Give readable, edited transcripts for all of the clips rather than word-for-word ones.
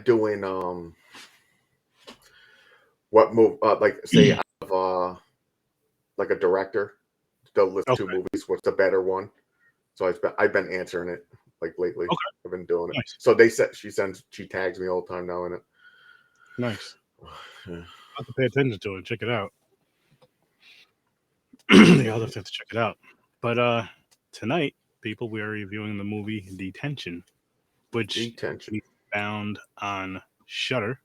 like doing what move like say out of like a director, they'll list two movies. What's the better one? So I've been answering it like lately. Okay. I've been doing it. Nice. So she tags me all the time now in it. Nice. Yeah. I'll have to pay attention to it. Check it out. Yeah, I'll have to check it out. But tonight, people, we are reviewing the movie Detention, which we found on Shudder.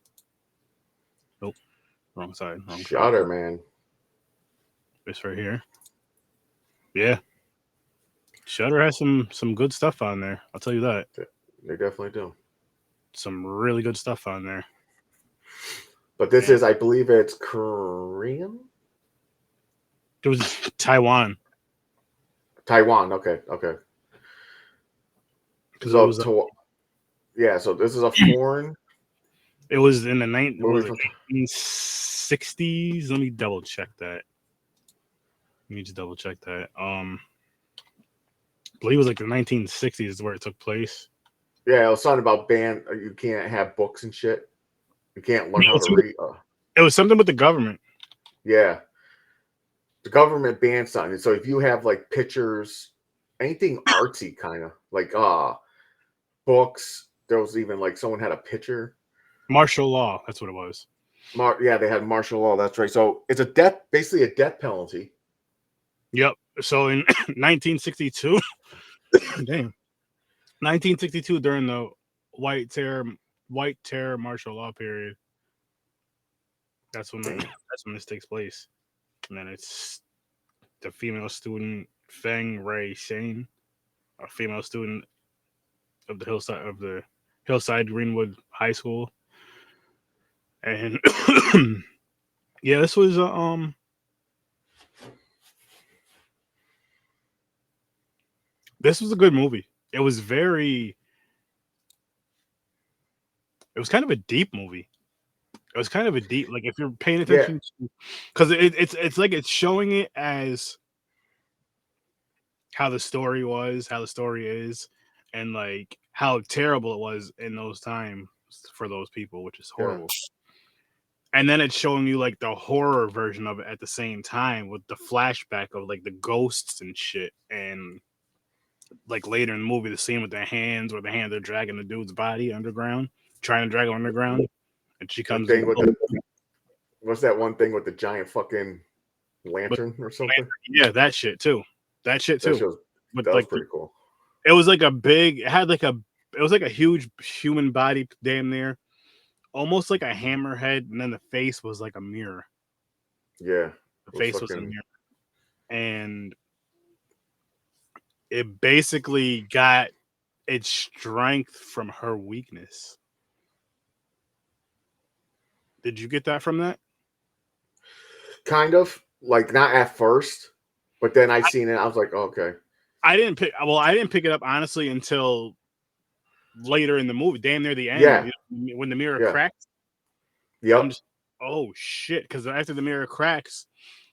Oh, wrong side. Wrong Shudder, side. man. It's right here. Yeah. Shudder has some good stuff on there. I'll tell you that. They definitely do. Some really good stuff on there. But this is, I believe it's Korean? It was Taiwan. Taiwan, okay. So, so this is a foreign. It was in the 1960s. Let me double check that. Let me just double check that. I believe it was like the 1960s is where it took place. Yeah, it was something about you can't have books and shit. You can't learn how to read. It was something with the government. Yeah. The government banned something. So if you have like pictures, anything artsy kind of like books, there was even like someone had a picture. Martial law, that's what it was. Yeah, they had martial law, that's right. So it's basically a death penalty. Yep. So in 1962, damn. 1962, during the White Terror martial law period. That's when this takes place. And then it's the female student Feng Ray Shane, a female student of the Hillside Greenwood High School. And yeah, this was this was a good movie. It was kind of a deep movie. It was kind of a deep, like if you're paying attention to, because it's like it's showing it as how the story was, how the story is, and like how terrible it was in those times for those people, which is horrible. And then it's showing you like the horror version of it at the same time with the flashback of like the ghosts and shit. And like later in the movie, the scene with the hands where the hands are dragging the dude's body underground, trying to drag him underground. And she comes in. What's that one thing with the giant fucking lantern or something? Yeah, that shit too. But that was pretty cool. It was like it was like a huge human body damn near. Almost like a hammerhead, and then the face was like a mirror. Yeah. The face was a mirror. And it basically got its strength from her weakness. Did you get that from that? Kind of. Like, not at first, but then I seen it, I was like, oh, okay. I didn't pick it up, honestly, until later in the movie, damn near the end. Yeah. When the mirror cracks. Yep. Oh, shit. Because after the mirror cracks,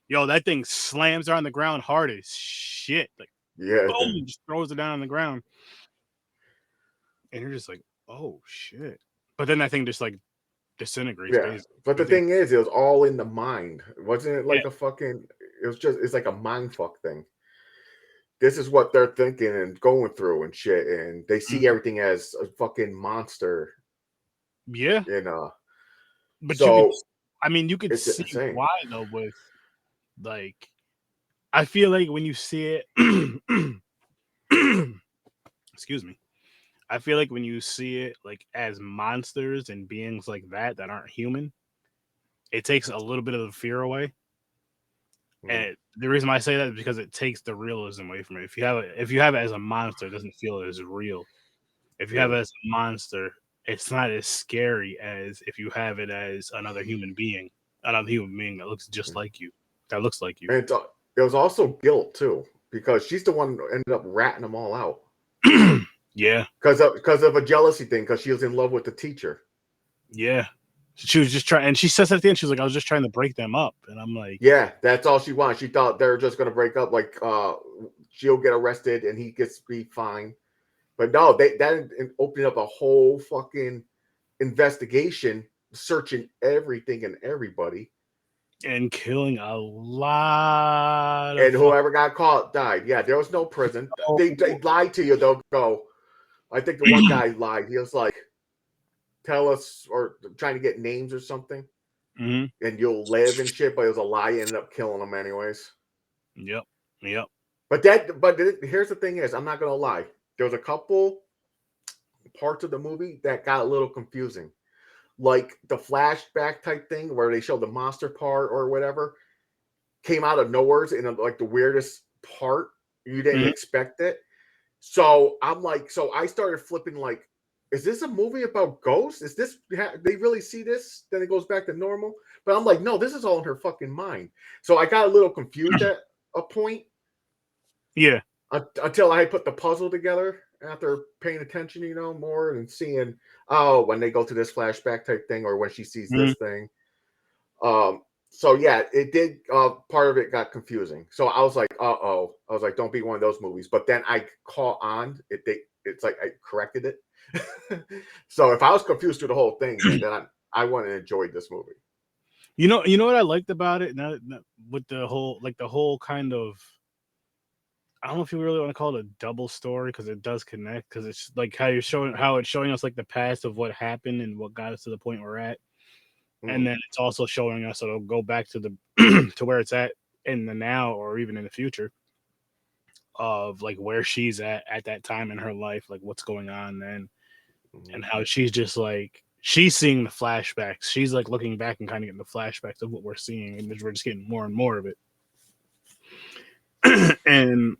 that thing slams her on the ground hard as shit. Like, boom, just throws it down on the ground. And you're just like, oh, shit. But then that thing just, like, disintegrates. Yeah. But the thing is, it was all in the mind. Wasn't it like a fucking... It's like a mind fuck thing. This is what they're thinking and going through and shit. And they see everything as a fucking monster. Yeah. But so, you could see insane. Why though. With like, I feel like when you see it, excuse me, I feel like when you see it like as monsters and beings like that aren't human, it takes a little bit of the fear away. And the reason why I say that is because it takes the realism away from it. If you have it as a monster, it doesn't feel as real. If you have it as a monster, it's not as scary as if you have it as another human being that looks just like you, that looks like you. And it was also guilt too, because she's the one who ended up ratting them all out. Yeah, because of a jealousy thing, because she was in love with the teacher. Yeah, she was just trying, and she says at the end, she's like, "I was just trying to break them up," and I'm like, "Yeah, that's all she wants." She thought they were just gonna break up, like she'll get arrested and he gets be fine. But no, that opened up a whole fucking investigation, searching everything and everybody, and killing a lot and of whoever got caught died. Yeah, there was no prison. They lied to you. They'll go. I think the one guy lied. He was like, "Tell us," or trying to get names or something, and you'll live and shit. But it was a lie. You ended up killing them anyways. Yep. But here's the thing: I'm not gonna lie. There was a couple parts of the movie that got a little confusing, like the flashback type thing where they show the monster part or whatever came out of nowhere in like the weirdest part. You didn't expect it. So I'm like, so I started flipping like, is this a movie about ghosts? Is this, they really see this? Then it goes back to normal. But I'm like, no, this is all in her fucking mind. So I got a little confused at a point. Yeah. Until I put the puzzle together after paying attention, more and seeing, when they go to this flashback type thing or when she sees this thing. So yeah, it did. Part of it got confusing. So I was like, I was like, don't be one of those movies. But then I caught on. It's like I corrected it. So if I was confused through the whole thing, then I wouldn't have enjoyed this movie. You know what I liked about it? Now, with the whole kind of, I don't know if you really want to call it a double story because it does connect, because it's like how it's showing us like the past of what happened and what got us to the point we're at. And then it's also showing us it'll go back to the to where it's at in the now or even in the future of like where she's at that time in her life, like what's going on then, and how she's just like she's seeing the flashbacks. She's like looking back and kind of getting the flashbacks of what we're seeing, and we're just getting more and more of it. And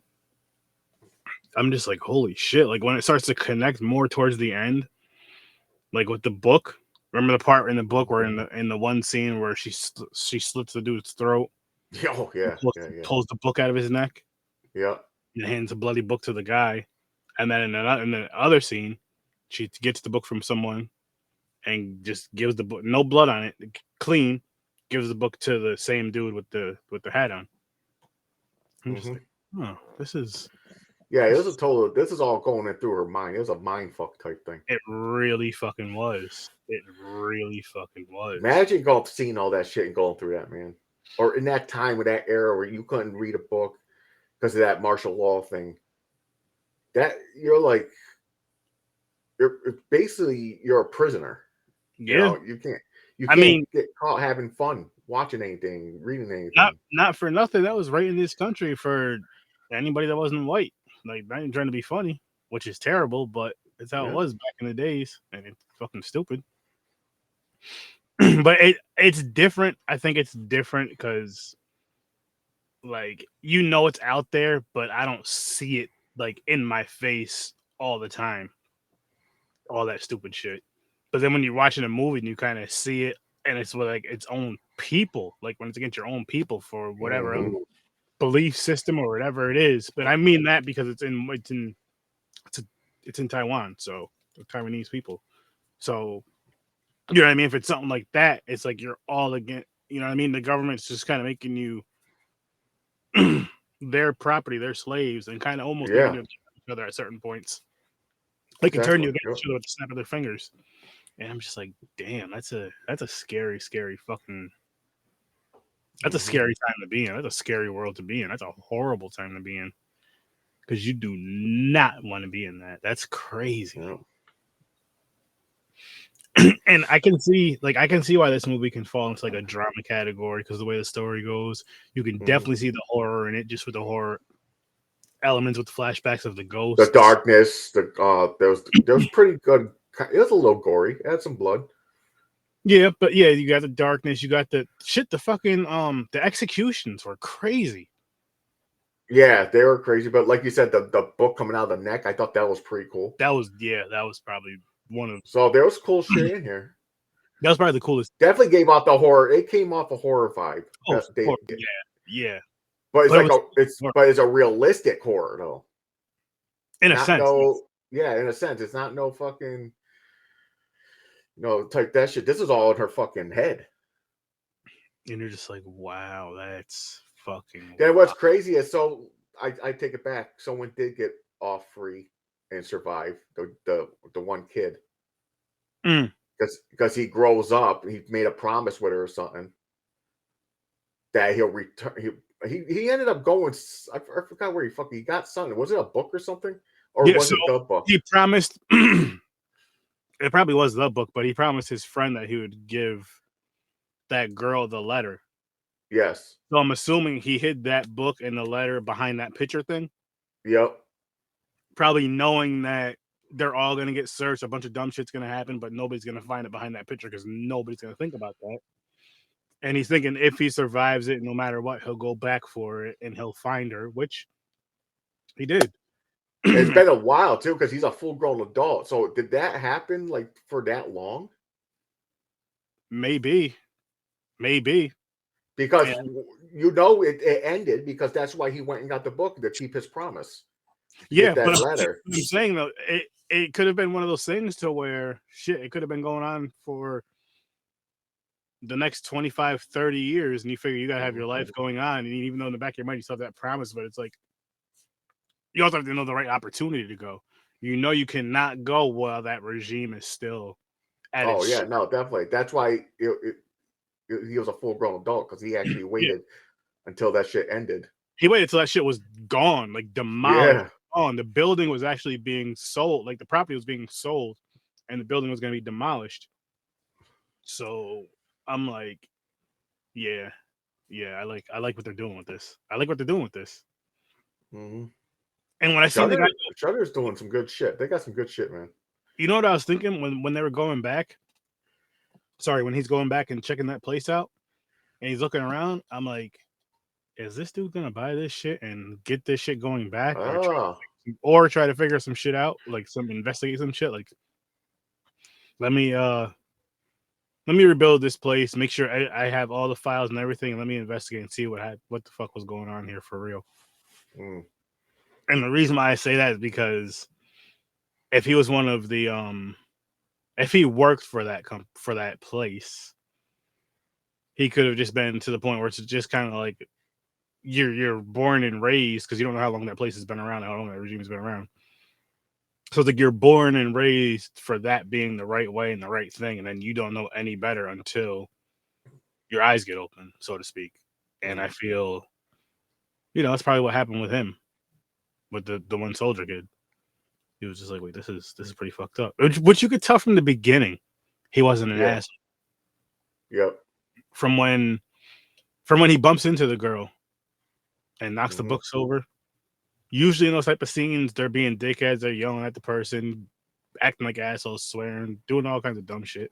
I'm just like, holy shit! Like when it starts to connect more towards the end, like with the book. Remember the part in the book where in the one scene where she slits the dude's throat? Oh yeah, pulls the book out of his neck. Yeah. And hands a bloody book to the guy, and then in the other scene, she gets the book from someone and just gives the book, no blood on it, clean, gives the book to the same dude with the hat on. I'm just like, oh, this is. Yeah, it was a total. This is all going in through her mind. It was a mind fuck type thing. It really fucking was. It really fucking was. Imagine seeing all that shit and going through that, man. Or in that time, with that era where you couldn't read a book because of that martial law thing. That you're like, you're a prisoner. Yeah, you can't get caught having fun, watching anything, reading anything. Not for nothing. That was right in this country for anybody that wasn't white. Like, not even trying to be funny, which is terrible, but it's how it was back in the days, and it's fucking stupid. But it's different. I think it's different because, like, it's out there, but I don't see it like in my face all the time. All that stupid shit. But then when you're watching a movie and you kind of see it, and it's with like its own people, like when it's against your own people for whatever belief system or whatever it is. But I mean that because it's in Taiwan, so Taiwanese people. So you know what I mean? If it's something like that, it's like you're all against. You know what I mean? The government's just kind of making you their property, their slaves, and kind of almost making you each other at certain points. They can turn you against each other with the snap of their fingers. And I'm just like, damn, that's a scary, scary fucking. That's a scary time to be in. That's a scary world to be in. That's a horrible time to be in. Because you do not want to be in that. That's crazy. No. And I can see why this movie can fall into like a drama category because the way the story goes, you can definitely see the horror in it, just with the horror elements with the flashbacks of the ghosts, the darkness. There was pretty good. It was a little gory. It had some blood. Yeah, but yeah, you got the darkness. You got the shit. The fucking the executions were crazy. Yeah, they were crazy. But like you said, the book coming out of the neck, I thought that was pretty cool. That was probably one of. So there was cool shit in here. That was probably the coolest. Definitely gave off the horror. It came off a horror vibe. Oh, yeah. But it's a realistic horror though. In a sense. In a sense, it's not no fucking type that shit. This is all in her fucking head. And you're just like, wow, that's fucking. Then what's crazy is I take it back. Someone did get off free and survive. The one kid. because he grows up. He made a promise with her or something that he'll return. He ended up going. I forgot where he got something. Was it a book or something, or Yeah, was so it the book? he promised. It probably was the book, but he promised his friend that he would give that girl the letter. Yes. So I'm assuming he hid that book and the letter behind that picture thing. Yep. Probably knowing that they're all gonna get searched, a bunch of dumb shit's gonna happen, but nobody's gonna find it behind that picture because nobody's gonna think about that. And he's thinking if he survives it, no matter what, he'll go back for it and he'll find her, which he did. It's been a while too, because he's a full-grown adult. So did that happen like for that long? Maybe. Because And it ended because that's why he went and got the book to keep his promise. To yeah, get but that letter. I'm saying though, it could have been one of those things to where shit, it could have been going on for the next 25, 30 years, and you figure you gotta have your life going on, and even though in the back of your mind you still have that promise, but it's like you also have to know the right opportunity to go. You know you cannot go while that regime is still at Oh its yeah, no, definitely. That's why he was a full-grown adult, because he actually yeah. waited until that shit ended. He waited till that shit was gone, like demolished. Yeah. Oh, and the building was actually being sold, like the property was being sold, and the building was gonna be demolished. So I'm like, yeah, I like what they're doing with this. I like what they're doing with this. Mm-hmm. And when I seen the guy, Shudder's doing some good shit. They got some good shit, man. you know what I was thinking when they were going back? Sorry, when he's going back and checking that place out and he's looking around, I'm like, is this dude gonna buy this shit and get this shit going back, Oh. or try to figure some shit out, like investigate some shit, like let me rebuild this place, make sure I have all the files and everything, and let me investigate and see what the fuck was going on here for real. Mm. And the reason why I say that is because if he was one of the if he worked for that place, he could have just been to the point where it's just kind of like you're born and raised, because you don't know how long that place has been around, how long that regime has been around. So it's like you're born and raised for that being the right way and the right thing, and then you don't know any better until your eyes get open, so to speak. And I feel, that's probably what happened with him, with the one soldier kid. He was just like, wait, this is pretty fucked up. Which you could tell from the beginning, he wasn't an ass. Yep. From when he bumps into the girl and knocks the books over. Usually in those type of scenes, they're being dickheads, they're yelling at the person, acting like assholes, swearing, doing all kinds of dumb shit.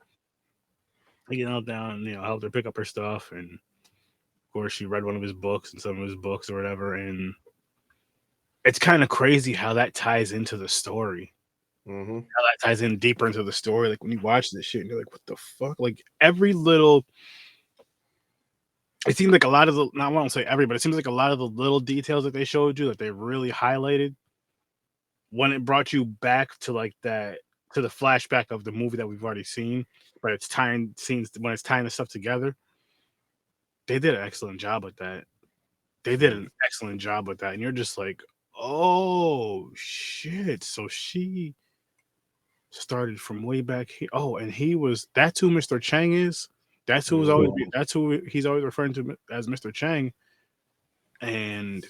They get out down, help her pick up her stuff, and of course she read one of his books and some of his books or whatever, and it's kind of crazy how that ties into the story. Mm-hmm. How that ties in deeper into the story. Like when you watch this shit, and you're like, what the fuck? Like every little. It seems like a lot of the. Not I won't say every, but it seems like a lot of the little details that they showed you that they really highlighted when it brought you back to like that, to the flashback of the movie that we've already seen, but it's tying scenes when it's tying the stuff together. They did an excellent job with that. And you're just like, oh shit! So she started from way back here. Oh, and that's who Mr. Chang is. That's who he's always referring to as Mr. Chang. And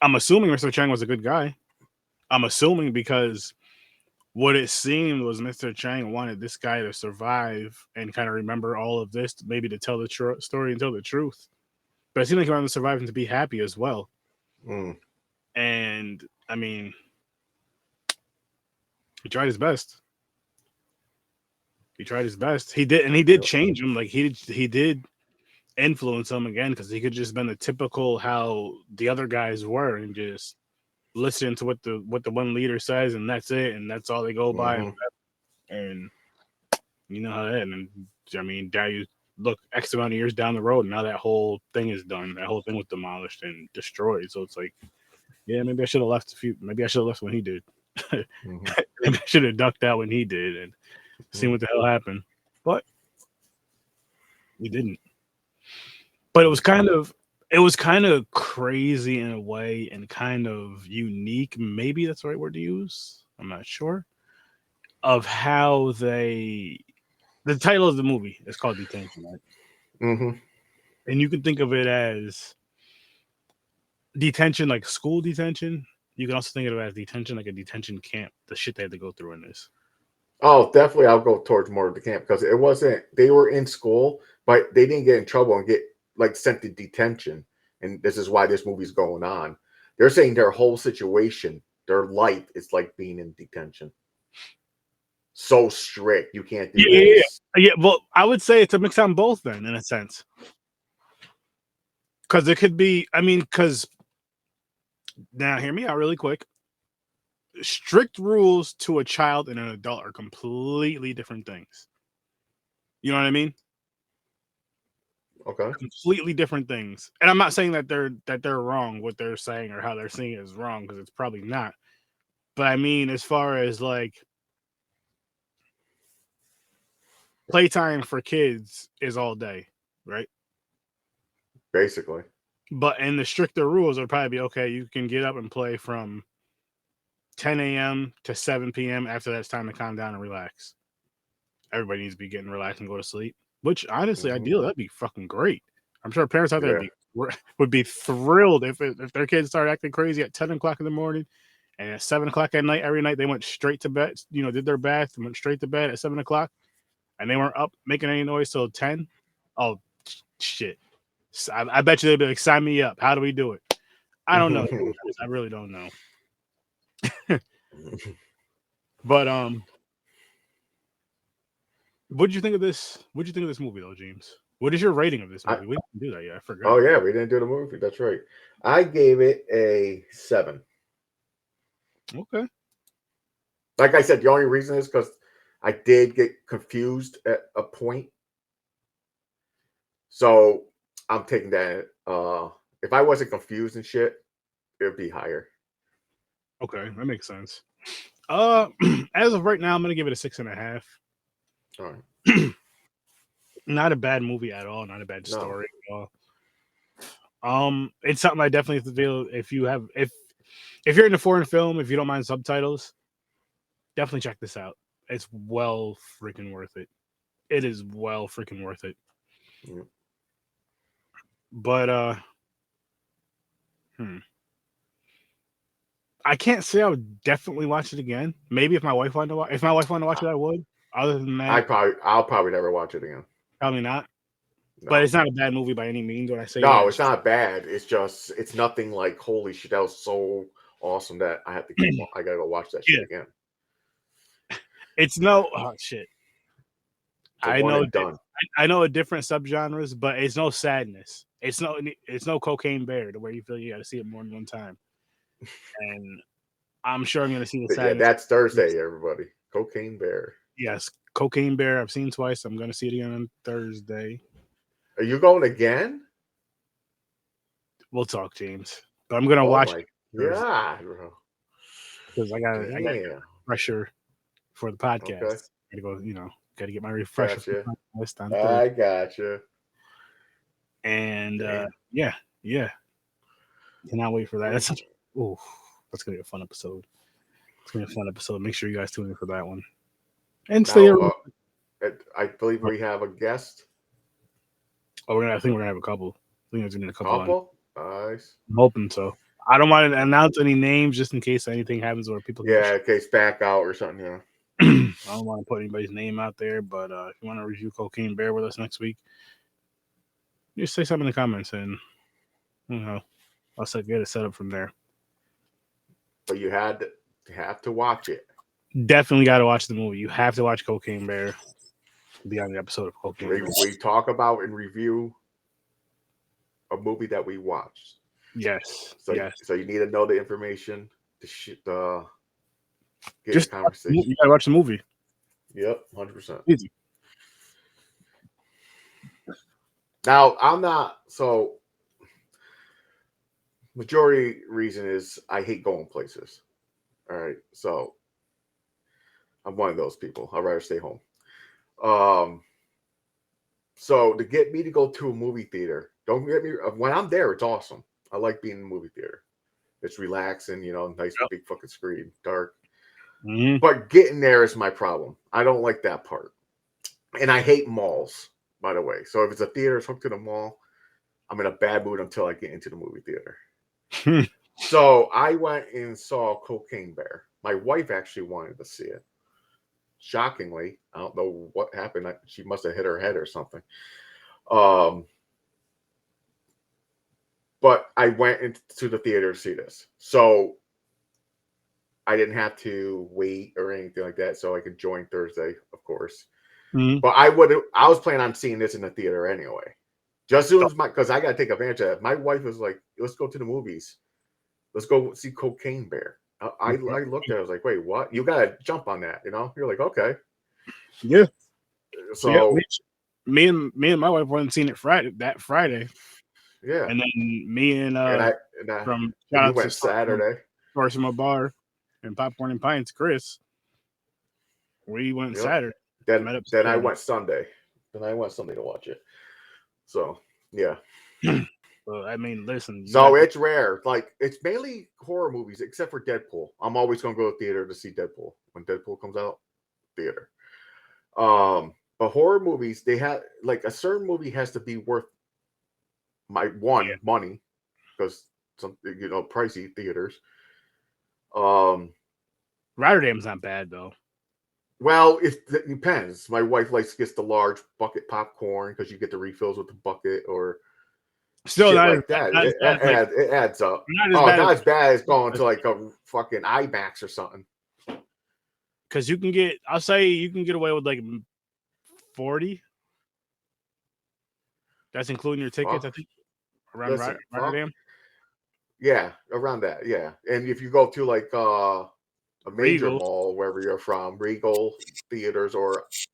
I'm assuming Mr. Chang was a good guy. I'm assuming because what it seemed was Mr. Chang wanted this guy to survive and kind of remember all of this, maybe to tell the story and tell the truth. But it seemed like he wanted to survive and to be happy as well. Mm. And I mean, he tried his best. He did change him. Like he did influence him again, because he could just been the typical how the other guys were and just listen to what the one leader says, and that's it, and that's all they go by. And you know how that. And I mean, now you look X amount of years down the road, and now that whole thing is done. That whole thing was demolished and destroyed. So it's like, yeah, maybe I should have left Maybe I should have left when he did. Maybe I should have ducked out when he did and seen what the hell happened. But we didn't. But it was kind of crazy in a way and kind of unique. Maybe that's the right word to use. I'm not sure. of how the title of the movie is called Detention, right? Mm-hmm. And you can think of it as detention, like school detention. You can also think of it as detention, like a detention camp. The shit they had to go through in this. Oh, definitely. I'll go towards more of the camp because it wasn't. They were in school, but they didn't get in trouble and get like sent to detention. And this is why this movie's going on. They're saying their whole situation, their life, is like being in detention. So strict, you can't do this. Yeah. Well, I would say it's a mix on both then, in a sense, because it could be. I mean, because now hear me out really quick. Strict rules to a child and an adult are completely different things. You know what I mean? Okay. Completely different things. And I'm not saying that they're wrong. What they're saying or how they're seeing it is wrong, because it's probably not. But I mean, as far as like playtime for kids is all day, right? Basically. But in the stricter rules, it would probably be okay. You can get up and play from 10 a.m. to 7 p.m. After that, it's time to calm down and relax. Everybody needs to be getting relaxed and go to sleep. Which, honestly, ideally, that'd be fucking great. I'm sure parents out there would be thrilled if their kids started acting crazy at 10 o'clock in the morning, and at 7 o'clock at night, every night, they went straight to bed, did their bath and went straight to bed at 7 o'clock, and they weren't up making any noise till 10. Oh, shit. I bet you they'd be like, sign me up. How do we do it? I don't know. I really don't know. But what'd you think of this? What'd you think of this movie, though, James? What is your rating of this movie? We didn't do that yet. I forgot. Oh yeah, we didn't do the movie. That's right. I gave it a 7. Okay. Like I said, the only reason is because I did get confused at a point. So I'm taking that. If I wasn't confused and shit, it would be higher. Okay, that makes sense. As of right now, I'm gonna give it a 6.5. All right. Not a bad movie at all. Not a bad story at all. It's something I definitely feel if you're into foreign film, if you don't mind subtitles, definitely check this out. It's well freaking worth it. It is well freaking worth it. Yeah. But I can't say I would definitely watch it again. Maybe if my wife wanted to watch, it, I would. Other than that, I'll probably never watch it again. Probably not. No. But it's not a bad movie by any means. When I say no, it's not bad. It's just it's nothing like holy shit. That was so awesome that I have to keep. I gotta go watch that shit again. It's no shit. I know. Done. I know a different subgenres, but it's no sadness. It's no Cocaine Bear to where you feel you got to see it more than one time. And I'm sure I'm going to see the sadness. Yeah, that's Thursday, everybody. Cocaine Bear. Yes, Cocaine Bear. I've seen twice. I'm going to see it again on Thursday. Are you going again? We'll talk, James. But I'm going to watch it. Yeah, bro. Because I got pressure for the podcast. Okay. I got to go, got to get my refresher. Gotcha. I gotcha. And yeah. Cannot wait for that. That's gonna be a fun episode. It's gonna be a fun episode. Make sure you guys tune in for that one. And stay. I believe we have a guest. Oh, I think we're gonna have a couple. I think there's gonna be a couple. Nice. I'm hoping so. I don't want to announce any names just in case anything happens where people. Yeah, in case back out or something. Yeah. I don't want to put anybody's name out there, but if you want to review Cocaine Bear with us next week, just say something in the comments, and I'll get it set up from there. But you have to watch it. Definitely got to watch the movie. You have to watch Cocaine Bear to be on the episode of Cocaine Bear. We talk about and review a movie that we watched. Yes. So you need to know the information to get just a conversation. You gotta watch the movie. Yep, 100%. Easy. Now I'm not so. Majority reason is I hate going places. All right, so I'm one of those people. I'd rather stay home. So to get me to go to a movie theater, don't get me when I'm there, it's awesome. I like being in the movie theater. It's relaxing, nice big fucking screen, dark. But getting there is my problem. I don't like that part. And I hate malls, by the way. So if it's a theater it's hooked to the mall, I'm in a bad mood until I get into the movie theater. So I went and saw Cocaine Bear. My wife actually wanted to see it. Shockingly, I don't know what happened. She must have hit her head or something. But I went into the theater to see this. So I didn't have to wait or anything like that. So I could join Thursday, of course. But I was planning on seeing this in the theater anyway. Just as soon as because I got to take advantage of that. My wife was like, let's go to the movies. Let's go see Cocaine Bear. I looked at it. I was like, wait, what? You got to jump on that, you know? You're like, okay. Yeah. So yeah, me and my wife wasn't seeing it that Friday. Yeah. And then me and from shout out went to Saturday. Sourcing Bar and Popcorn and Pints, Chris. We went Saturday. Then I went Sunday. Then I went Sunday to watch it. So yeah. Well, I mean, listen. So it's rare. Like it's mainly horror movies, except for Deadpool. I'm always gonna go to theater to see Deadpool when Deadpool comes out. Theater. But horror movies, they have like a certain movie has to be worth money because some pricey theaters. Rotterdam's not bad though. Well, it depends. My wife gets the large bucket popcorn because you get the refills with the bucket, or still not like that. It adds up. Not as bad as going to like a fucking IMAX or something. Because I'll say you can get away with like 40. That's including your tickets, I think. Around Rotterdam. Yeah, around that. Yeah, and if you go to like a major mall, wherever you're from, Regal theaters, or just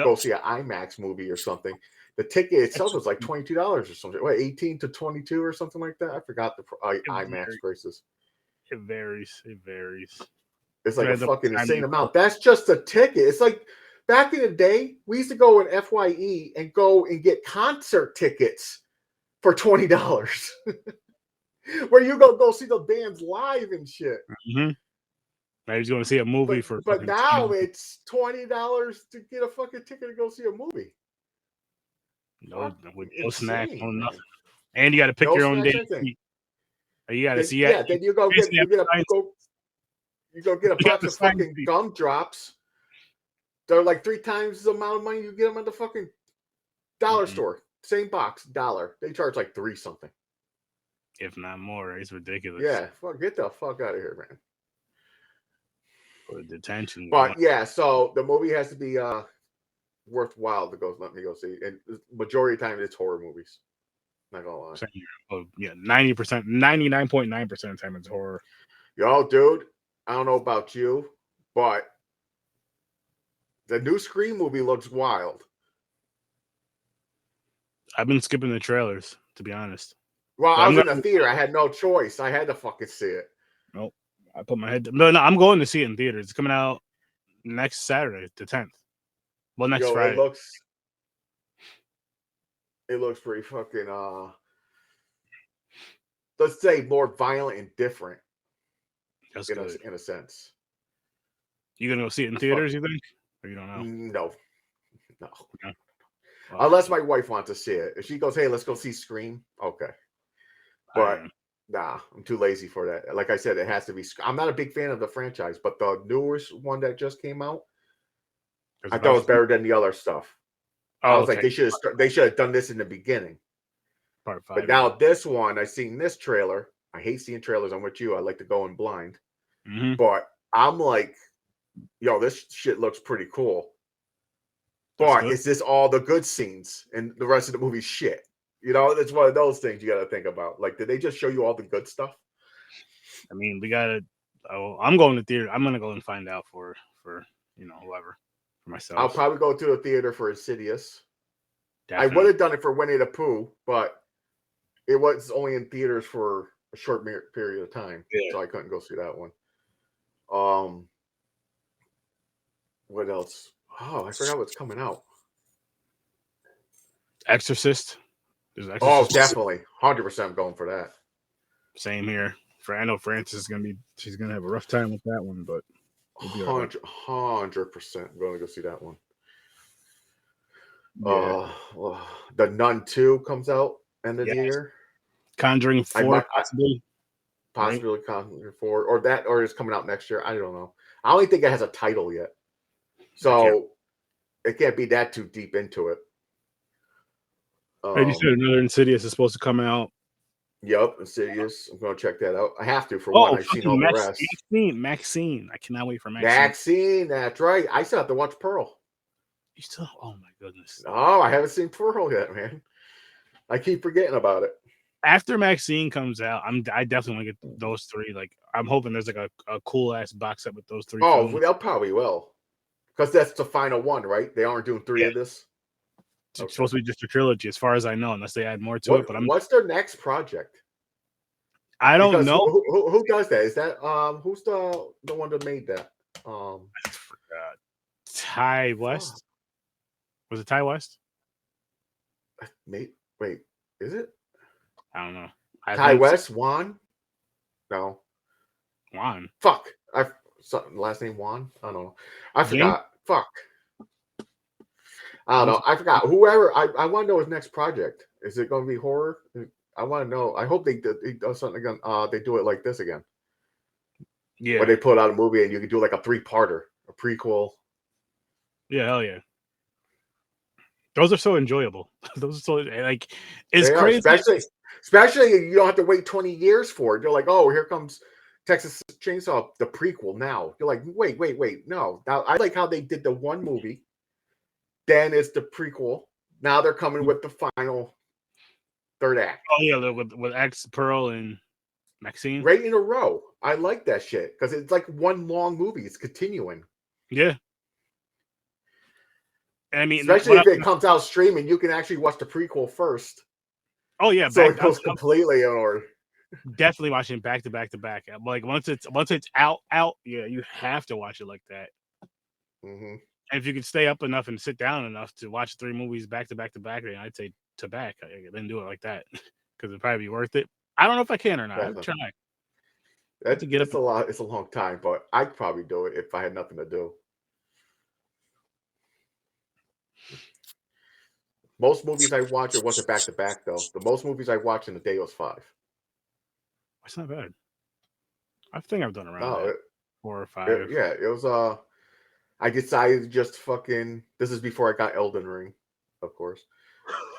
go see an IMAX movie or something, the ticket itself is like $22 or something. What, 18 to 22 or something like that? I forgot the IMAX prices. It varies. It's like a fucking insane amount. That's just a ticket. It's like back in the day, we used to go in FYE and go and get concert tickets for $20. Where you go see the bands live and shit. Now he's going to see a movie but now it's $20 to get a fucking ticket to go see a movie. No snack, no nothing. And you got to pick your own day. You got to see. Yeah, then you go get a box of fucking gumdrops. They're like 3 times the amount of money you get them at the fucking dollar store. Same box, $1. They charge like $3 something. If not more. It's ridiculous. Yeah, get the fuck out of here, man. For Detention. But yeah, so the movie has to be worthwhile to let me go see. And the majority of the time it's horror movies. Not gonna lie. Oh, yeah, 90%, 99.9% of the time it's horror. Yo, dude, I don't know about you, but the new Scream movie looks wild. I've been skipping the trailers, to be honest. Well, I was in the theater. I had no choice. I had to fucking see it. Nope. I put my head. No, I'm going to see it in theaters. It's coming out next Saturday, the 10th. Well, next Friday. It looks pretty fucking let's say more violent and different. That's in a sense. You gonna go see it in theaters, you think? Or you don't know? No. Well, unless my wife wants to see it. If she goes, hey, let's go see Scream, okay. But nah, I'm too lazy for that. Like I said, it has to be. I'm not a big fan of the franchise, but the newest one that just came out, I thought it was better than the other stuff. I was like, they should have done this in the beginning. Part 5. But now this one, I seen this trailer. I hate seeing trailers. I'm with you. I like to go in blind. But I'm like, yo, this shit looks pretty cool. But is this all the good scenes and the rest of the movie shit? You know, it's one of those things you got to think about. Like, did they just show you all the good stuff? I mean, we got to. I'm going to theater. I'm going to go and find out for whoever. For myself. I'll probably go to the theater for Insidious. Definitely. I would have done it for Winnie the Pooh, but it was only in theaters for a short period of time. Yeah. So I couldn't go see that one. What else? Oh, I forgot what's coming out. Exorcist. Oh, definitely. 100% going for that. Same here. I know Frances she's gonna have a rough time with that one, but We'll be right back. 100% going to go see that one. Yeah. The Nun 2 comes out end of the year. Conjuring 4 possibly. Possibly Conjuring 4 or that, or it's coming out next year. I don't know. I don't think it has a title yet, so it can't be that too deep into it. And you said another Insidious is supposed to come out. Yep, Insidious. I'm going to check that out. I have to for one. I've seen all the rest. Maxine. I cannot wait for Maxine. That's right. I still have to watch Pearl. You still? Oh my goodness. Oh, I haven't seen Pearl yet, man. I keep forgetting about it. After Maxine comes out, I definitely want to get those three. Like, I'm hoping there's like a cool ass box set with those three. Oh, well, they'll probably will, because that's the final one, right? They aren't doing three of this. It's supposed to be just a trilogy, as far as I know, unless they add more to it. But what's their next project? I don't know. Who does that? Is that who's the one that made that? I forgot. Ty West. Was it Ty West? Wait, is it? I don't know. Ty West, Juan? No. Juan. Fuck. Last name Juan? I don't know. I forgot. Fuck. I don't know. I forgot. Whoever. I want to know his next project. Is it going to be horror? I want to know. I hope he does something again. They do it like this again. Yeah. Where they put out a movie and you can do like a 3-parter, a prequel. Yeah, hell yeah. Those are so enjoyable. Those are so like it's crazy. Especially you don't have to wait 20 years for it. You're like, oh, here comes Texas Chainsaw, the prequel now. You're like, wait. No. Now I like how they did the one movie. Then it's the prequel. Now they're coming with the final third act. Oh yeah, with X, Pearl, and Maxine. Right in a row. I like that shit because it's like one long movie. It's continuing. Yeah. I mean, especially if it comes out streaming, you can actually watch the prequel first. Oh yeah, so it goes completely in order. Definitely watching back to back to back. Like once it's out, yeah, you have to watch it like that. Mm-hmm. And if you can stay up enough and sit down enough to watch 3 movies back to back to back, I'd say to back. Then do it like that because it'd probably be worth it. I don't know if I can or not. I'd try. It's a lot. It's a long time, but I'd probably do it if I had nothing to do. Most movies I watch, it wasn't back to back though. The most movies I watched in a day was 5. That's not bad. I think I've done around 4 or 5. It was I decided just fucking. This is before I got Elden Ring, of course.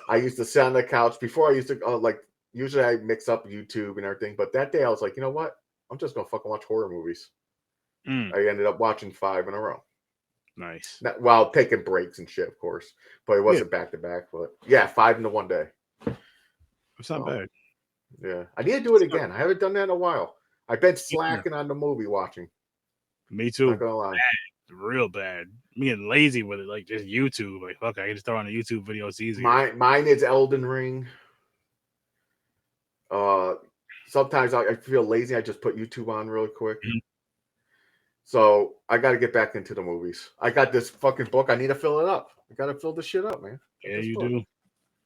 I used to sit on the couch before I used to like. Usually I mix up YouTube and everything, but that day I was like, you know what? I'm just gonna fucking watch horror movies. I ended up watching 5 in a row. Nice. While taking breaks and shit, of course, but it wasn't back to back. But yeah, 5 in the one day. It's not bad. Yeah, I need to do it again. I haven't done that in a while. I've been slacking on the movie watching. Me too. Not gonna lie. Real bad. Me getting lazy with it, like just YouTube. Like fuck, I can just throw on a YouTube video. It's easier. Mine is Elden Ring. Sometimes I feel lazy. I just put YouTube on really quick. Mm-hmm. So I got to get back into the movies. I got this fucking book. I need to fill it up. I got to fill this shit up, man. Yeah, you do.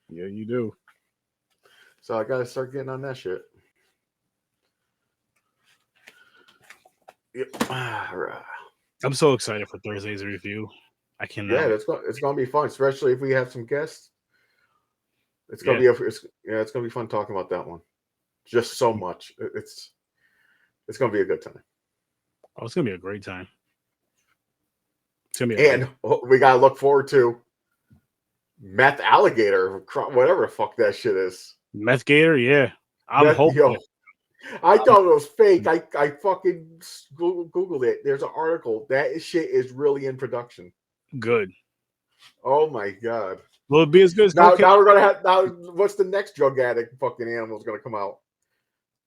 Yeah, you do. So I got to start getting on that shit. Yep. I'm so excited for Thursday's review. I cannot. Yeah, it's going to be fun, especially if we have some guests. It's going to be it's going to be fun talking about that one. Just so much. It's going to be a good time. Oh, it's going to be a great time. It's going to be we got to look forward to Meth Alligator, whatever the fuck that shit is. Meth Gator, yeah. I'm hoping. I thought it was fake. I fucking Googled it. There's an article. That shit is really in production. Good. Oh my god. Will it be as good as now we're gonna have what's the next drug addict fucking animal is gonna come out?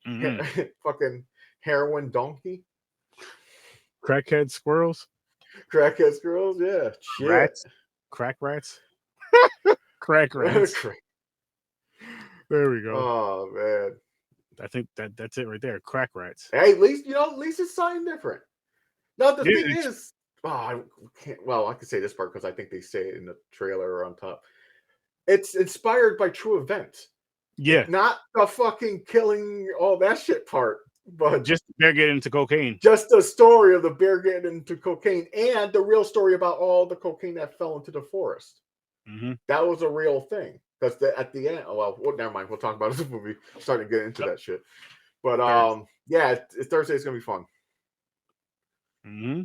Mm-hmm. Fucking heroin donkey? Crackhead squirrels? Crackhead squirrels, yeah. Shit. Rats? Crack rats? Crack rats. There we go. Oh man. I think that's it right there. Crack rats. Hey, at least it's something different. No, the thing is, I can't. Well, I can say this part because I think they say it in the trailer or on top. It's inspired by true events. Yeah, not the fucking killing all that shit part. But just the bear getting into cocaine. Just the story of the bear getting into cocaine and the real story about all the cocaine that fell into the forest. Mm-hmm. That was a real thing. Because at the end, well, never mind. We'll talk about this movie. Starting to get into that shit. But yeah, it's Thursday. It's gonna be fun. Mm-hmm.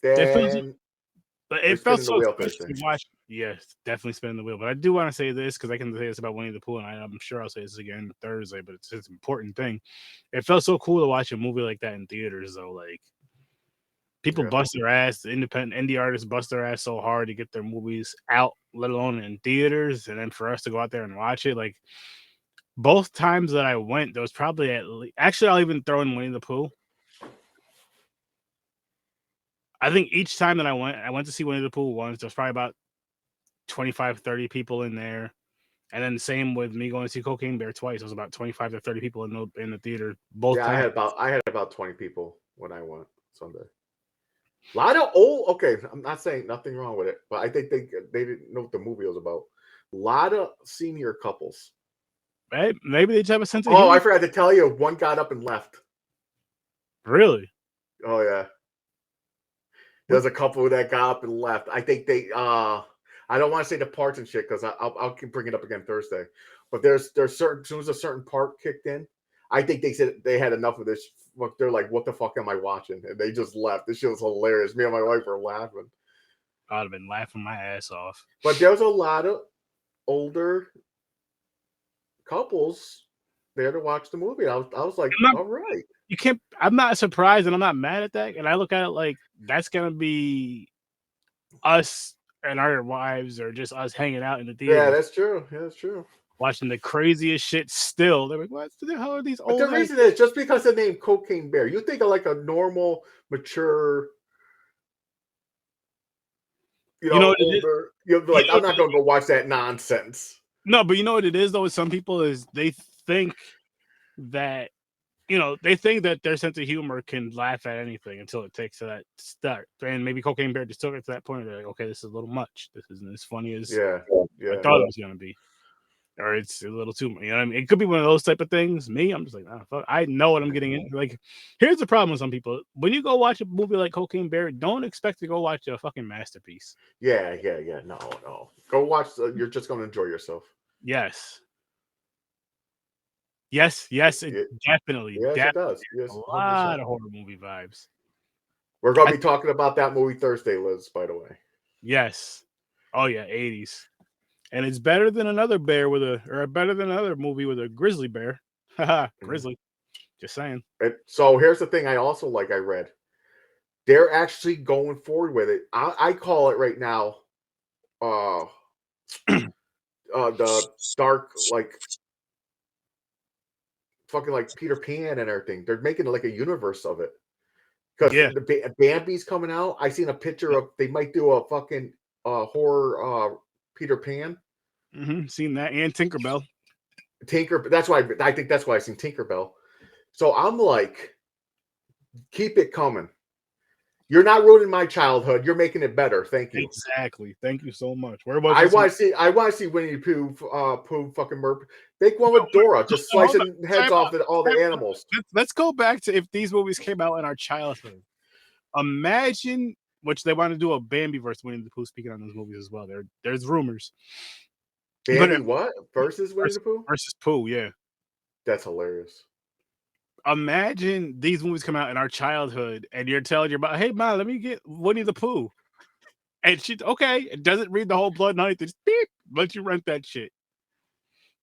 Then but it felt so Thursday. to watch. Yes, definitely spinning the wheel. But I do want to say this because I can say this about Winnie the Pooh, and I'm sure I'll say this again Thursday. But it's an important thing. It felt so cool to watch a movie like that in theaters, though. Like people bust their ass, the independent indie artists bust their ass so hard to get their movies out, let alone in theaters, and then for us to go out there and watch it, like both times that I went, there was probably at least. Actually, I'll even throw in Winnie the Pooh. I think each time that I went to see Winnie the Pooh once. There was probably about 25, 30 people in there. And then the same with me going to see Cocaine Bear twice. It was about 25 to 30 people in the theater both times. I had about 20 people when I went Sunday. A lot of old. Okay, I'm not saying nothing wrong with it, but I think they didn't know what the movie was about. A lot of senior couples. Right? Maybe they just have a sense of humor. Oh, I forgot to tell you. One got up and left. Really? Oh yeah. There's a couple that got up and left. I think they. I don't want to say the parts and shit because I'll bring it up again Thursday. But there's certain, as soon as a certain part kicked in, I think they said they had enough of this. They're like, "What the fuck am I watching?" And they just left. This shit was hilarious. Me and my wife were laughing. I'd have been laughing my ass off. But there was a lot of older couples there to watch the movie. I was like, all right. You can't. I'm not surprised, and I'm not mad at that. And I look at it like that's gonna be us and our wives, or just us hanging out in the theater. Yeah, that's true. Yeah, that's true. Watching the craziest shit still. They're like, what the hell are these old? But the reason is just because the name Cocaine Bear. You think of like a normal, mature, older. You're like, I'm not gonna go watch that nonsense. No, but you know what it is though. With some people is they think that they think that their sense of humor can laugh at anything until it takes to that start. And maybe Cocaine Bear just took it to that point. They're like, okay, this is a little much. This isn't as funny as I thought it was gonna be. Or it's a little too much. You know what I mean? It could be one of those type of things. Me, I'm just like, fuck. I know what I'm getting into. Like, here's the problem with some people. When you go watch a movie like Cocaine Bear, don't expect to go watch a fucking masterpiece. Yeah. No. Go watch. You're just gonna enjoy yourself. Yes. It definitely. Yes, it does. Yes, a lot of horror movie vibes. We're gonna be talking about that movie Thursday, Liz. By the way. Yes. Oh yeah, 80s. And it's better than another bear better than another movie with a grizzly bear. Haha, grizzly. Just saying. So here's the thing I also like. I read they're actually going forward with it. I call it right now. The dark, like fucking like Peter Pan and everything. They're making like a universe of it. Because the Bambi's coming out. I seen a picture of they might do a fucking horror Peter Pan. Seen that, and Tinkerbell. That's why I think that's why I seen Tinkerbell. So I'm like, keep it coming. You're not ruining my childhood. You're making it better. Thank you. Exactly. Thank you so much. I want to see Winnie the Pooh fucking murder. Make one with Dora, just slicing heads off all the animals. Let's go back to if these movies came out in our childhood. Imagine, which they want to do a Bambi versus Winnie the Pooh. Speaking on those movies as well, there's rumors. Bambi what versus Winnie the Pooh? Versus Pooh, yeah. That's hilarious. Imagine these movies come out in our childhood, and you're telling your mom, "Hey, mom, let me get Winnie the Pooh," and she it doesn't read the whole blood and honey. Just beep, let you rent that shit.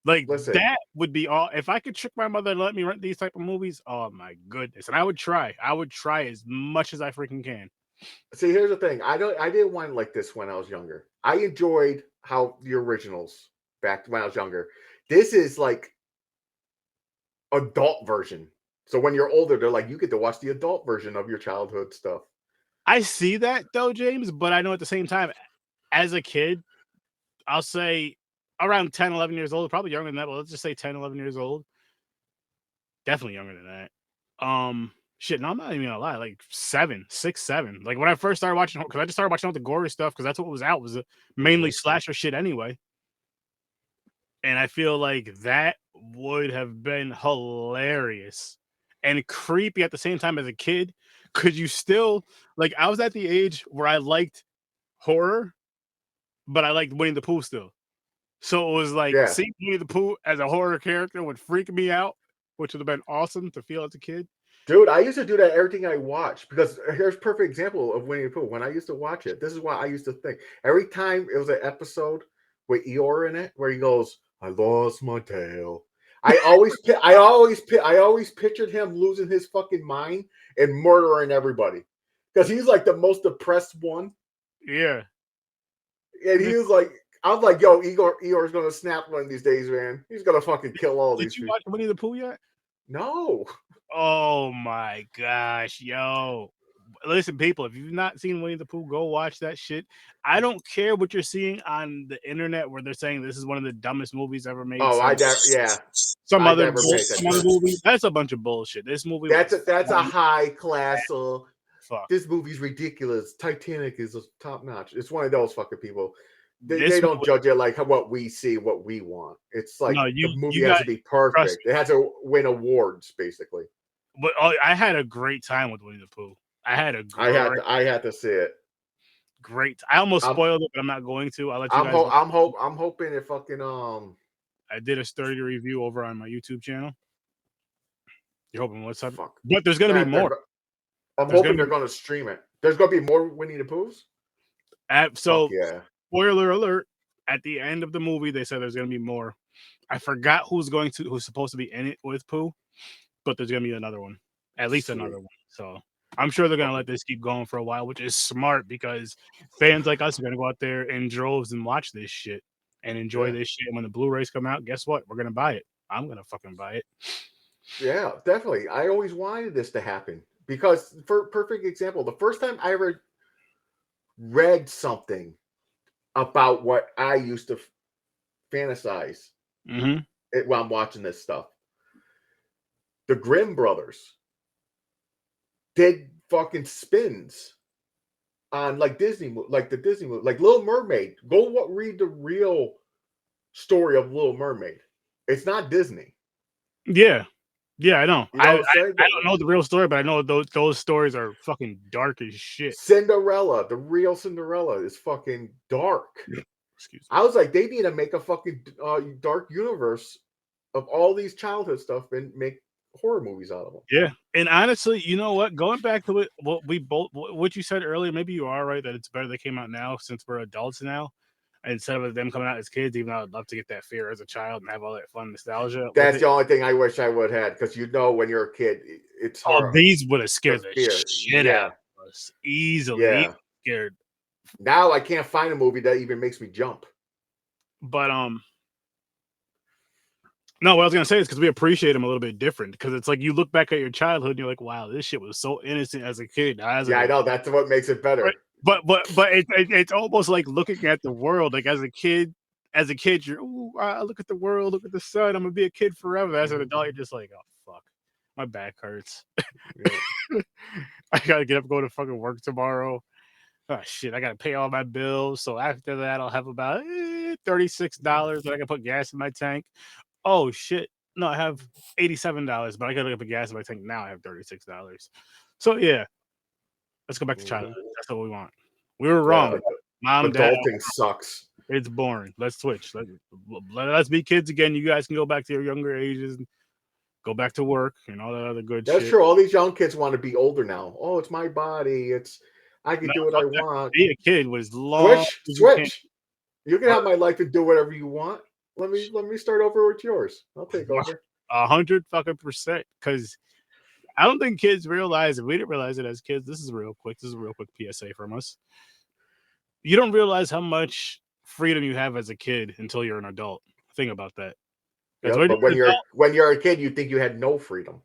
Like that would be all. If I could trick my mother to let me rent these type of movies, oh my goodness! And I would try. I would try as much as I freaking can. See, here's the thing. I didn't want it like this when I was younger. I enjoyed how the originals back when I was younger. This is like adult version. So when you're older, they're like, you get to watch the adult version of your childhood stuff. I see that though, James, but I know at the same time, as a kid, I'll say around 10, 11 years old, probably younger than that, but let's just say 10, 11 years old. Definitely younger than that. Shit, no, I'm not even gonna lie, like 6, 7. Like when I first started watching, because I just started watching all the gory stuff, because that's what was out, was mainly slasher shit anyway. And I feel like that would have been hilarious. and creepy at the same time as a kid. Could you still like? I was at the age where I liked horror, but I liked Winnie the Pooh still. So it was like Yeah. seeing Winnie the Pooh as a horror character would freak me out, which would have been awesome to feel as a kid. Dude, I used to do that everything I watched because here's a perfect example of Winnie the Pooh. When I used to watch it, this is what I used to think. Every time it was an episode with Eeyore in it where he goes, "I lost my tail." I always pictured him losing his fucking mind and murdering everybody because he's like the most depressed one. Yeah, And he was like, I was like, "Yo, Eeyore's gonna snap one of these days, man. He's gonna fucking kill all did these you people." watch Winnie the Pooh yet? No. Oh my gosh, yo. Listen, people, if you've not seen Winnie the Pooh, go watch that shit. I don't care what you're seeing on the internet where they're saying this is one of the dumbest movies ever made. Oh, Some I other never paid attention. movie. That's a bunch of bullshit. This movie That's was a high class. fuck. This movie's ridiculous. Titanic is top notch. It's one of those fucking people. They This don't movie, judge it like what we see, what we want. It's like no, the movie you has got to be trust perfect. me. It has to win awards, basically. But I had a great time with Winnie the Pooh. I had a I had to see it. great. I almost I'm spoiled it, but I'm not going to. I'll let you I'm guys. ho- I'm hope I'm hoping it fucking I did a sturdy review over on my YouTube channel. You're hoping what's up? fuck. But there's gonna be more. I'm There's hoping gonna they're gonna stream it. There's gonna be more Winnie the Poohs. So, yeah. spoiler alert: at the end of the movie, they said there's gonna be more. I forgot who's supposed to be in it with Pooh, but there's gonna be another one, at least another one. So I'm sure they're gonna let this keep going for a while, which is smart because fans like us are gonna go out there in droves and watch this shit and enjoy this shit. And when the Blu-rays come out, guess what? We're gonna buy it. I'm gonna fucking buy it. Yeah, definitely. I always wanted this to happen because, for perfect example, the first time I ever read something about what I used to fantasize while I'm watching this stuff, the Grimm brothers did fucking spins on like Disney, like the Disney movie, like Little Mermaid. Go read the real story of Little Mermaid. It's not Disney. Yeah. Yeah, I know. You know I don't know the real story, but I know those stories are fucking dark as shit. Cinderella, the real Cinderella, is fucking dark. Excuse me. I was like, they need to make a fucking dark universe of all these childhood stuff and make horror movies out of them. Yeah, and honestly, you know what? Going back to it, what you said earlier, maybe you are right that it's better they came out now since we're adults now, instead of them coming out as kids. Even though I'd love to get that fear as a child and have all that fun nostalgia. That's the only thing I wish I would have had, because when you're a kid, it's hard. These would have scared the shit out of us easily. Yeah. Scared. Now I can't find a movie that even makes me jump. But no, what I was gonna say is because we appreciate them a little bit different. Because it's like you look back at your childhood and you're like, wow, this shit was so innocent as a kid. I know, that's what makes it better. Right. But it's almost like looking at the world. Like as a kid, you're look at the world, look at the sun. I'm gonna be a kid forever. As an adult, you're just like, oh fuck, my back hurts. I gotta get up and go to fucking work tomorrow. Oh shit, I gotta pay all my bills. So after that, I'll have about $36 that I can put gas in my tank. Oh shit. No, I have $87, but I gotta put gas in my tank now. I have $36. So yeah. Let's go back to childhood. That's what we want. We were wrong. Mom, Dad. Adulting sucks. It's boring. Let's switch. Let's be kids again. You guys can go back to your younger ages and go back to work and all that other good shit. That's true. All these young kids want to be older now. Oh, it's my body. I can do what I want. Be a kid was long. Switch. You can have my life and do whatever you want. Let me start over with yours. I'll take over. 100% because I don't think kids realize it. We didn't realize it as kids. This is real quick PSA from us. You don't realize how much freedom you have as a kid until you're an adult. Think about that. But when you're a kid, you think you had no freedom.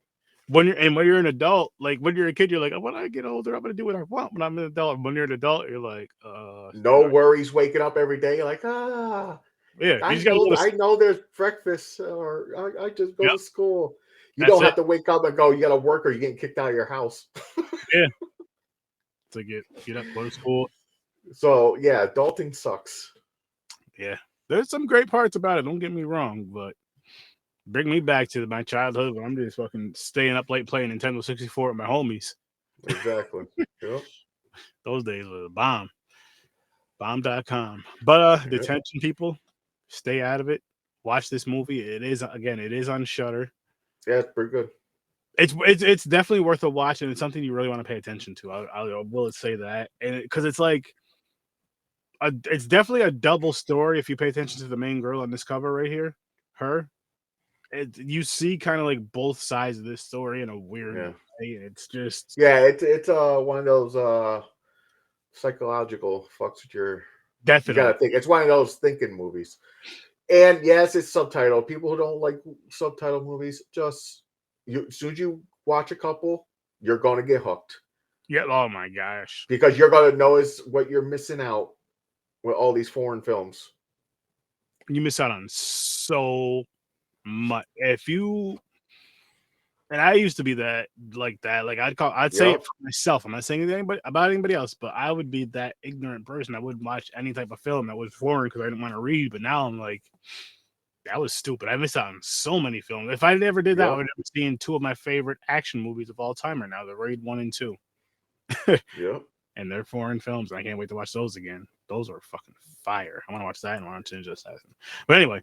When you're an adult, like when you're a kid, you're like, oh, when I get older, I'm gonna do what I want. When I'm an adult, when you're an adult, you're like, no worries, waking up every day. You're like, yeah. I know there's breakfast, or I just go to school. You don't have to wake up and go, you got to work or you're getting kicked out of your house. Yeah. To get up, go to school. So, yeah, adulting sucks. Yeah. There's some great parts about it. Don't get me wrong, but Bring me back to my childhood when I'm just fucking staying up late playing Nintendo 64 with my homies. Exactly. Yep. Those days were the bomb. Bomb.com. But Yep. Detention, people, stay out of it. Watch this movie. It is on Shudder. Yeah, it's pretty good. It's definitely worth a watch, and it's something you really want to pay attention to. I will say that, and because it's like it's definitely a double story if you pay attention to the main girl on this cover right here. Her, you see kind of like both sides of this story in a weird way. It's just it's one of those psychological fucks with your. definitely. You gotta think. It's one of those thinking movies. And yes, it's subtitled. People who don't like subtitle movies, just as soon as you watch a couple, you're gonna get hooked. Yeah. Oh my gosh. Because you're gonna notice what you're missing out with all these foreign films. You miss out on so much. If you and I used to be that. Like I'd say it for myself. I'm not saying anything about anybody else, but I would be that ignorant person. I wouldn't watch any type of film that was foreign because I didn't want to read. But now I'm like, that was stupid. I missed out on so many films. If I never did that, I would have seen two of my favorite action movies of all time right now, The Raid 1 and 2. Yep. And they're foreign films, and I can't wait to watch those again. Those are fucking fire. I want to watch that and watch Ninja Assassin. But anyway,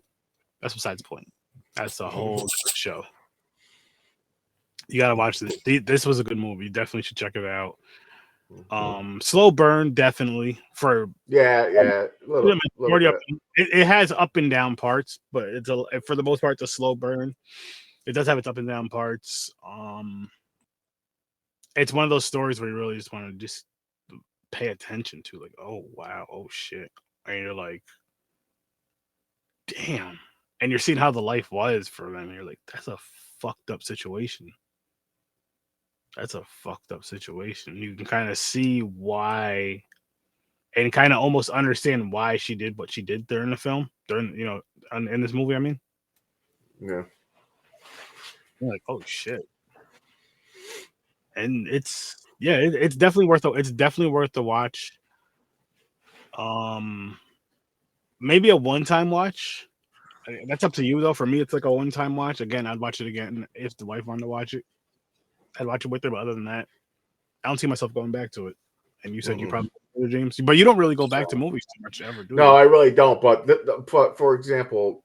that's besides the point. That's a whole different show. You gotta watch this. This was a good movie. You definitely should check it out. Slow burn, definitely. For it has up and down parts, but for the most part, it's a slow burn. It does have its up and down parts. It's one of those stories where you really just want to just pay attention to, like, oh wow, oh shit, and you're like, damn, and you're seeing how the life was for them. And you're like, that's a fucked up situation. That's a fucked up situation. You can kind of see why, and kind of almost understand why she did what she did during the film, in this movie. I mean, yeah, you're like, oh shit, and it's definitely worth the watch. Maybe a one-time watch. That's up to you though. For me, it's like a one-time watch. Again, I'd watch it again if the wife wanted to watch it. I'd watch it with her, but other than that, I don't see myself going back to it. And you said you probably James, but you don't really go back to movies too much ever, do you? No, I really don't. But for example,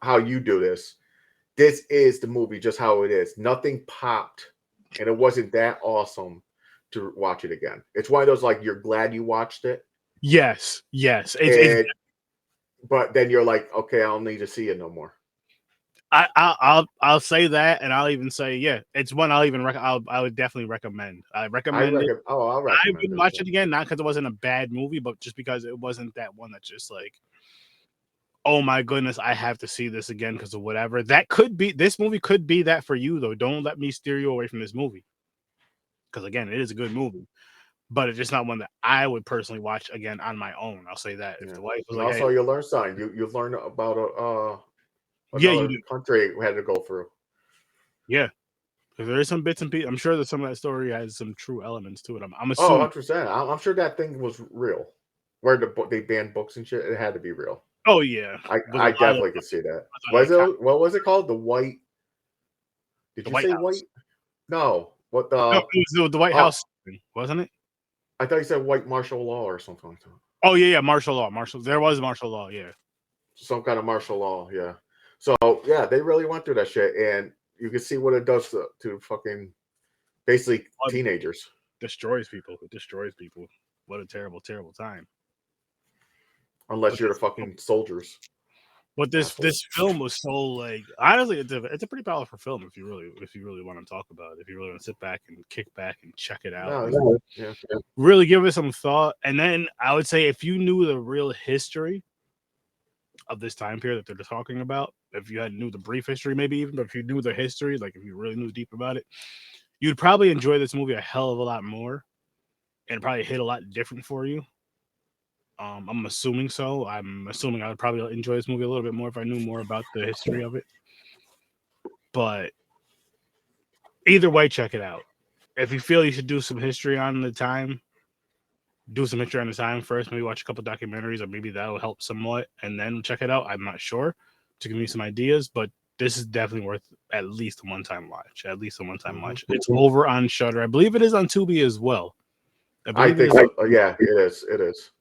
how you do this. This is the movie just how it is. Nothing popped, and it wasn't that awesome to watch it again. It's one of those like you're glad you watched it. Yes. But then you're like, okay, I don't need to see it no more. I'll say that, and I'll even say, yeah, it's one I would definitely recommend. I recommend it. I'll recommend I wouldn't watch it again, not because it wasn't a bad movie, but just because it wasn't that one that's just like, oh my goodness, I have to see this again because of whatever. This movie could be that for you though. Don't let me steer you away from this movie, because again, it is a good movie, but it's just not one that I would personally watch again on my own. I'll say that. If the wife was like, also, hey, you learn something. You learn about you do. Country we had to go through. Yeah, there is some bits and pieces. I'm sure that some of that story has some true elements to it. I'm assuming. 100%. I'm sure that thing was real. Where they banned books and shit, it had to be real. Oh yeah, I definitely could see that. What was it called? The White? Did you say White? No. What the? No, it was the White House, wasn't it? I thought you said white martial law or something like that. Oh yeah, martial law. There was martial law. Yeah, some kind of martial law. Yeah. So yeah, they really went through that shit, and you can see what it does to fucking basically teenagers. Destroys people. It destroys people. What a terrible, terrible time. Unless you're the fucking soldiers. But this film was so like, honestly, it's a pretty powerful film if you really want to talk about it. If you really want to sit back and kick back and check it out, really give it some thought. And then I would say if you knew the real history of this time period that they're talking about, if you knew the brief history, maybe even, but if you knew the history, like if you really knew deep about it, you'd probably enjoy this movie a hell of a lot more, and probably hit a lot different for you. I'm assuming so. I'm assuming I would probably enjoy this movie a little bit more if I knew more about the history of it. But either way, check it out. If you feel you should do some history on the time, do some history on the time first. Maybe watch a couple documentaries, or maybe that'll help somewhat, and then check it out. I'm not sure. to give me some ideas, but this is definitely worth at least a one-time watch. At least a one-time watch. It's over on Shudder. I believe it is on Tubi as well. I think so. Yeah, it is. It is.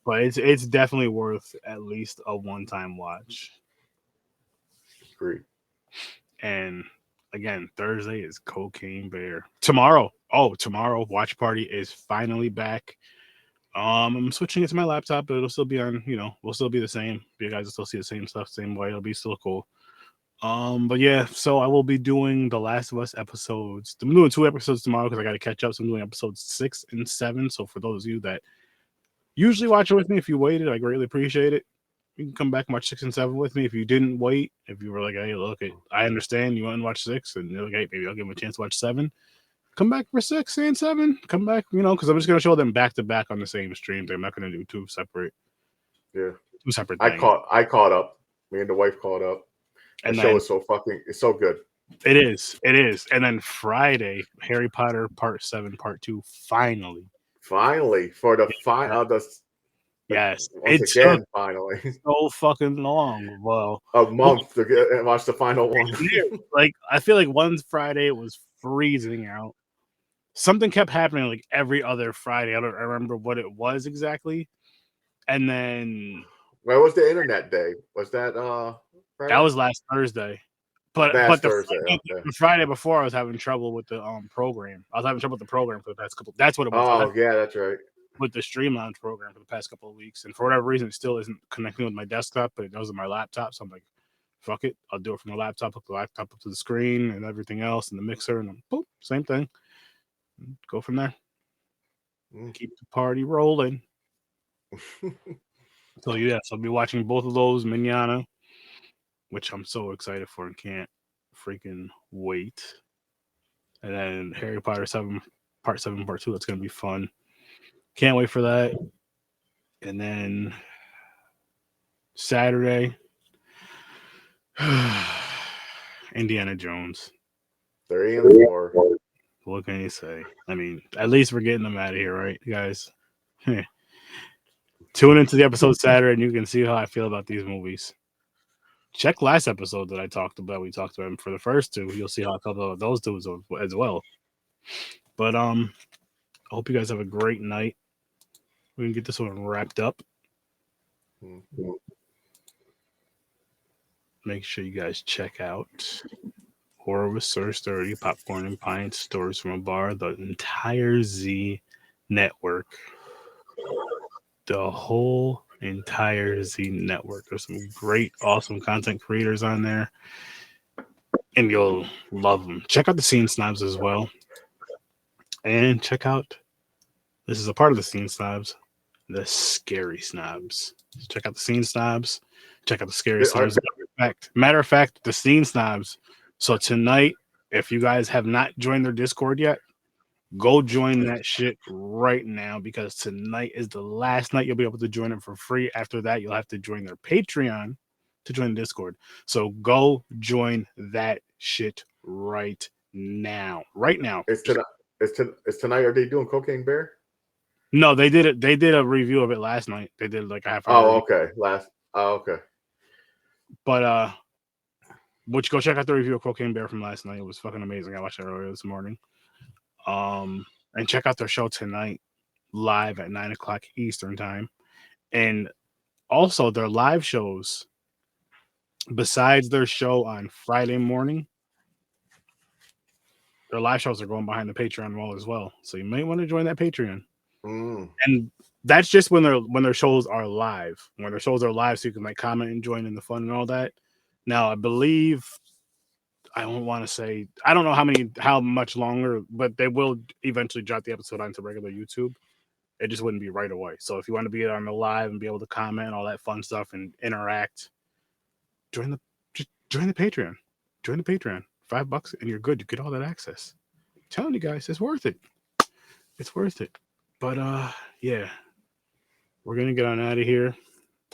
But it's definitely worth at least a one-time watch. Agreed. And again, Thursday is Cocaine Bear. Tomorrow, Watch Party is finally back. I'm switching it to my laptop, but it'll still be on, we'll still be the same. You guys will still see the same stuff, same way. It'll be still cool. But yeah, so I will be doing the Last of Us episodes. I'm doing 2 episodes tomorrow because I got to catch up. So I'm doing episodes 6 and 7. So for those of you that usually watch it with me, if you waited, I greatly appreciate it. You can come back and watch 6 and 7 with me. If you didn't wait, if you were like, hey, look, I understand you want to watch 6, and you're like, hey, maybe I'll give him a chance to watch 7. Come back for 6 and 7. Come back, because I'm just going to show them back to back on the same stream. I'm not going to do 2 separate. Yeah. 2 separate things. I caught up. Me and the wife caught up. And the show is it's so good. It is. And then Friday, Harry Potter Part 7, Part 2, finally for the final. Yes, it's again finally so fucking long. Well, a month to watch the final one. Like I feel like one Friday it was freezing out. Something kept happening like every other Friday. I don't remember what it was exactly. And then where was the internet day? Was that Friday? That was last Thursday. But the Friday before, I was having trouble with the program. I was having trouble with the program for the past couple. That's what it was. Oh yeah, that's right. With the Stream Lounge program for the past couple of weeks, and for whatever reason, it still isn't connecting with my desktop, but it does with my laptop. So I'm like, fuck it, I'll do it from the laptop. Hook the laptop up to the screen and everything else, and the mixer, and then boom, same thing. Go from there. Keep the party rolling. So yeah, so I'll be watching both of those manana, which I'm so excited for and can't freaking wait. And then Harry Potter 7, Part 7, Part 2. That's gonna be fun. Can't wait for that. And then Saturday, Indiana Jones. 3 and 4. What can you say? I mean, at least we're getting them out of here, right, guys? Tune into the episode Saturday, and you can see how I feel about these movies. Check last episode that I talked about. We talked about them for the first 2. You'll see how I felt about those 2 as well. But I hope you guys have a great night. We can get this one wrapped up. Make sure you guys check out Horror with Sir Sturdy, Popcorn and Pints, Stories from a Bar, the entire Z network. The whole entire Z network. There's some great, awesome content creators on there, and you'll love them. Check out the Scene Snobs as well. And check out, this is a part of the Scene Snobs, the Scary Snobs. So check out the Scene Snobs. Check out the Scary Snobs. Matter of fact, the Scene Snobs. So tonight, if you guys have not joined their Discord yet, go join that shit right now, because tonight is the last night you'll be able to join them for free. After that, you'll have to join their Patreon to join the Discord. So go join that shit right now. Right now. It's tonight. Are they doing Cocaine Bear? No, they did it. They did a review of it last night. They did like a half hour. Oh, okay. Okay. But which go check out the review of Cocaine Bear from last night. It was fucking amazing. I watched it earlier this morning. And check out their show tonight live at 9:00 Eastern time. And also their live shows, besides their show on Friday morning, their live shows are going behind the Patreon wall as well. So you might want to join that Patreon. And that's just when their shows are live. When their shows are live, so you can like comment and join in the fun and all that. Now I believe, I don't want to say, I don't know how much longer, but they will eventually drop the episode onto regular YouTube. It just wouldn't be right away. So if you want to be on the live and be able to comment, all that fun stuff and interact, join the Patreon. Join the Patreon. $5 and you're good. You get all that access. I'm telling you guys, it's worth it. It's worth it. But yeah, we're gonna get on out of here.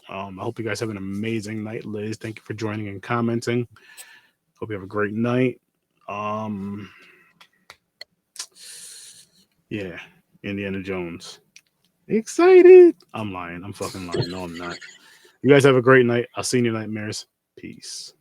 I hope you guys have an amazing night. Liz, thank you for joining and commenting. Hope you have a great night. Yeah, Indiana Jones. Excited. I'm lying. I'm fucking lying. No, I'm not. You guys have a great night. I'll see you in your nightmares. Peace. Peace.